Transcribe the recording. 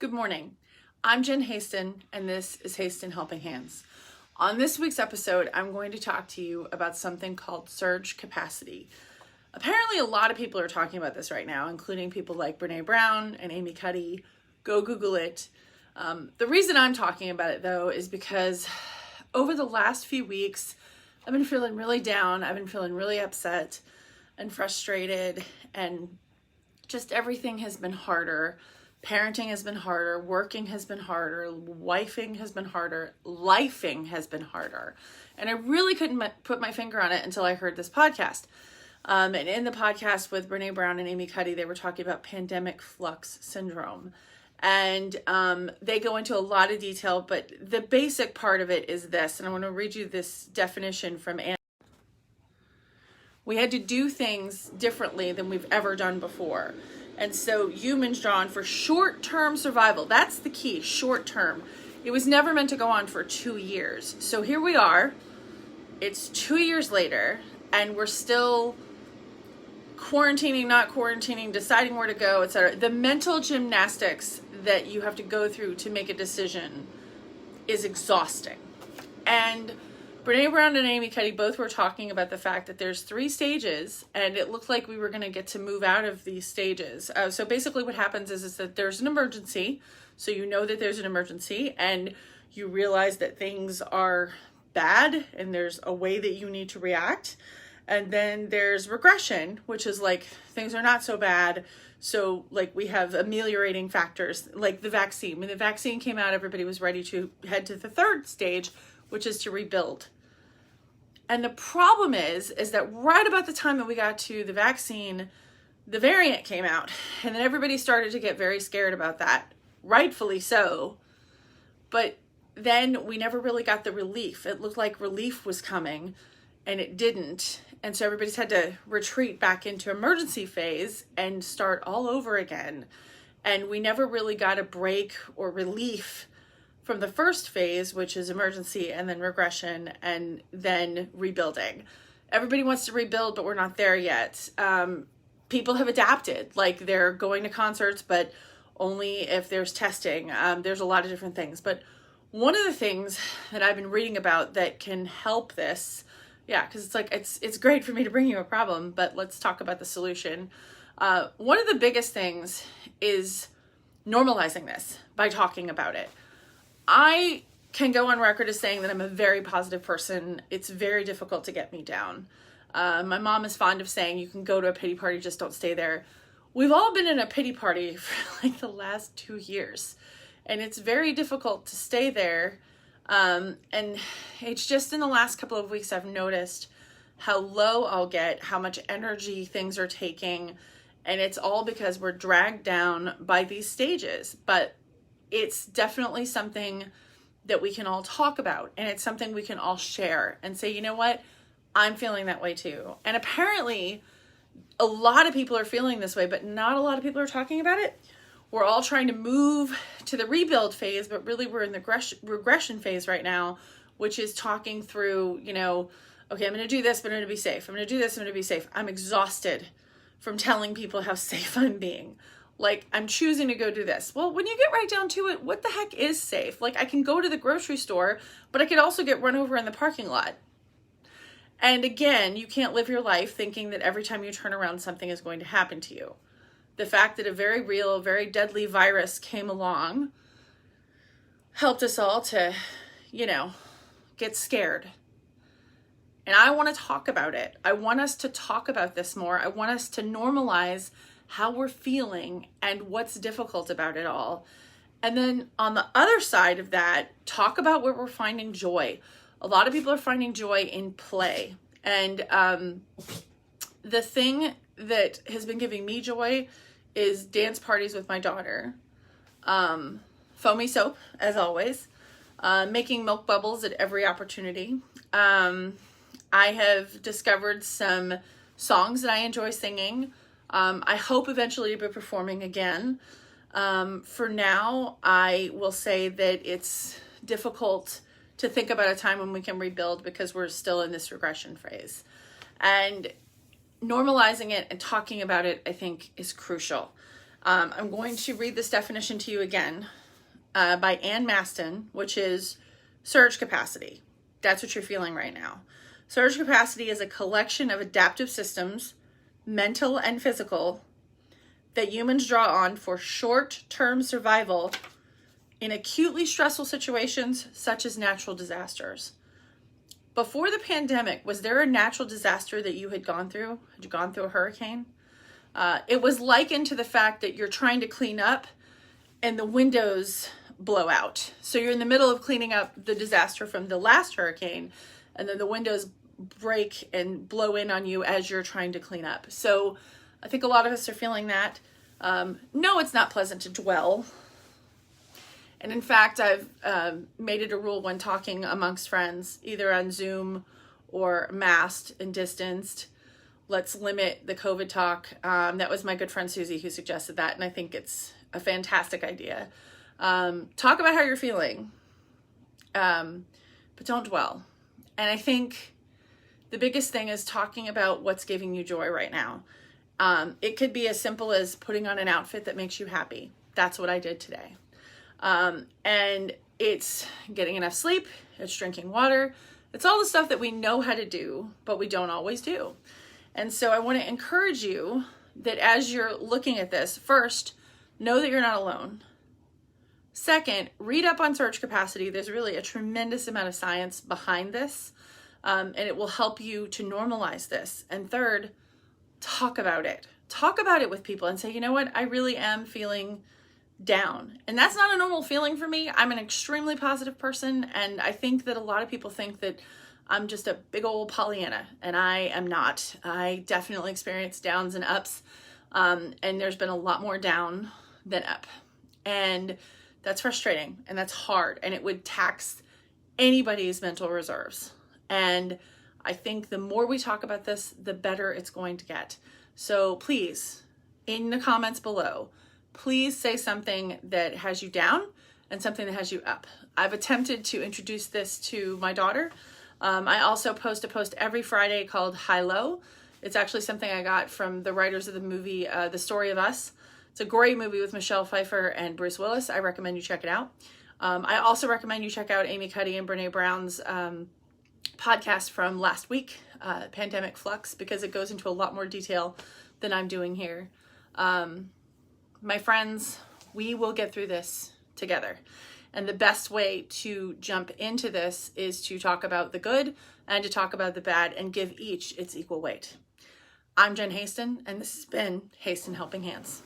Good morning. I'm Jen Haston, and this is Haston Helping Hands. On this week's episode, I'm going to talk to you about something called surge capacity. Apparently, a lot of people are talking about this right now, including people like Brene Brown and Amy Cuddy. Go Google it. The reason I'm talking about it, though, is because over the last few weeks, I've been feeling really down. I've been feeling really upset and frustrated, and just everything has been harder. Parenting has been harder, working has been harder, wifing has been harder, lifing has been harder. And I really couldn't put my finger on it until I heard this podcast. And in the podcast with Brene Brown and Amy Cuddy, they were talking about pandemic flux syndrome. And they go into a lot of detail, but the basic part of it is this. And I want to read you this definition from Anne. We had to do things differently than we've ever done before. And so humans drawn for short-term survival. That's the key, short-term. It was never meant to go on for 2 years. So here we are. It's 2 years later, and we're still quarantining, not quarantining, deciding where to go, etc. The mental gymnastics that you have to go through to make a decision is exhausting. And Brene Brown and Amy Cuddy both were talking about the fact that there's 3 stages, and it looked like we were going to get to move out of these stages. So basically what happens is that there's an emergency. So you know that there's an emergency, and you realize that things are bad, and there's a way that you need to react. And then there's regression, which is like things are not so bad. So like we have ameliorating factors like the vaccine. When the vaccine came out, everybody was ready to head to the 3rd stage, which is to rebuild. And the problem is that right about the time that we got to the vaccine, the variant came out, and then everybody started to get very scared about that, rightfully so. But then we never really got the relief. It looked like relief was coming, and it didn't. And so everybody's had to retreat back into emergency phase and start all over again. And we never really got a break or relief from the first phase, which is emergency, and then regression, and then rebuilding. Everybody wants to rebuild, but we're not there yet. People have adapted, like they're going to concerts, but only if there's testing. There's a lot of different things. But one of the things that I've been reading about that can help this, because it's like, it's great for me to bring you a problem, but let's talk about the solution. One of the biggest things is normalizing this by talking about it. I can go on record as saying that I'm a very positive person. It's very difficult to get me down. My mom is fond of saying, you can go to a pity party, just don't stay there. We've all been in a pity party for like the last 2 years, and it's very difficult to stay there. And it's just in the last couple of weeks, I've noticed how low I'll get, how much energy things are taking. And it's all because we're dragged down by these stages. But it's definitely something that we can all talk about, and it's something we can all share and say, you know what, I'm feeling that way too. And apparently a lot of people are feeling this way, but not a lot of people are talking about it. We're all trying to move to the rebuild phase, but really we're in the regression phase right now, which is talking through, okay, I'm going to do this, but I'm going to be safe. I'm going to do this, I'm going to be safe. I'm exhausted from telling people how safe I'm being. Like, I'm choosing to go do this. Well, when you get right down to it, what the heck is safe? Like, I can go to the grocery store, but I could also get run over in the parking lot. And again, you can't live your life thinking that every time you turn around, something is going to happen to you. The fact that a very real, very deadly virus came along helped us all to, get scared. And I want to talk about it. I want us to talk about this more. I want us to normalize how we're feeling and what's difficult about it all. And then on the other side of that, talk about where we're finding joy. A lot of people are finding joy in play. And the thing that has been giving me joy is dance parties with my daughter. Foamy soap, as always. Making milk bubbles at every opportunity. I have discovered some songs that I enjoy singing. I hope eventually to be performing again. For now, I will say that it's difficult to think about a time when we can rebuild because we're still in this regression phase. And normalizing it and talking about it, I think, is crucial. I'm going to read this definition to you again by Ann Maston, which is surge capacity. That's what you're feeling right now. Surge capacity is a collection of adaptive systems, mental and physical, that humans draw on for short-term survival in acutely stressful situations such as natural disasters. Before the pandemic, was there a natural disaster that you had gone through? Had you gone through a hurricane? It was likened to the fact that you're trying to clean up and the windows blow out. So you're in the middle of cleaning up the disaster from the last hurricane, and then the windows break and blow in on you as you're trying to clean up. So I think a lot of us are feeling that. No, it's not pleasant to dwell. And in fact, I've made it a rule when talking amongst friends, either on Zoom or masked and distanced, let's limit the COVID talk. That was my good friend Susie who suggested that, and I think it's a fantastic idea. Talk about how you're feeling, but don't dwell. And I think the biggest thing is talking about what's giving you joy right now. It could be as simple as putting on an outfit that makes you happy. That's what I did today. And it's getting enough sleep, it's drinking water, it's all the stuff that we know how to do, but we don't always do. And so I want to encourage you that as you're looking at this, first, know that you're not alone. Second, read up on surge capacity. There's really a tremendous amount of science behind this, and it will help you to normalize this. And third, talk about it. Talk about it with people and say, you know what, I really am feeling down. And that's not a normal feeling for me. I'm an extremely positive person, and I think that a lot of people think that I'm just a big old Pollyanna, and I am not. I definitely experience downs and ups, and there's been a lot more down than up. And that's frustrating, and that's hard, and it would tax anybody's mental reserves. And I think the more we talk about this, the better it's going to get. So please, in the comments below, please say something that has you down and something that has you up. I've attempted to introduce this to my daughter. I also post a post every Friday called High Low. It's actually something I got from the writers of the movie The Story of Us. It's a great movie with Michelle Pfeiffer and Bruce Willis. I recommend you check it out. I also recommend you check out Amy Cuddy and Brene Brown's podcast from last week, Pandemic Flux, because it goes into a lot more detail than I'm doing here. My friends, we will get through this together. And the best way to jump into this is to talk about the good and to talk about the bad and give each its equal weight. I'm Jen Haston, and this has been Haston Helping Hands.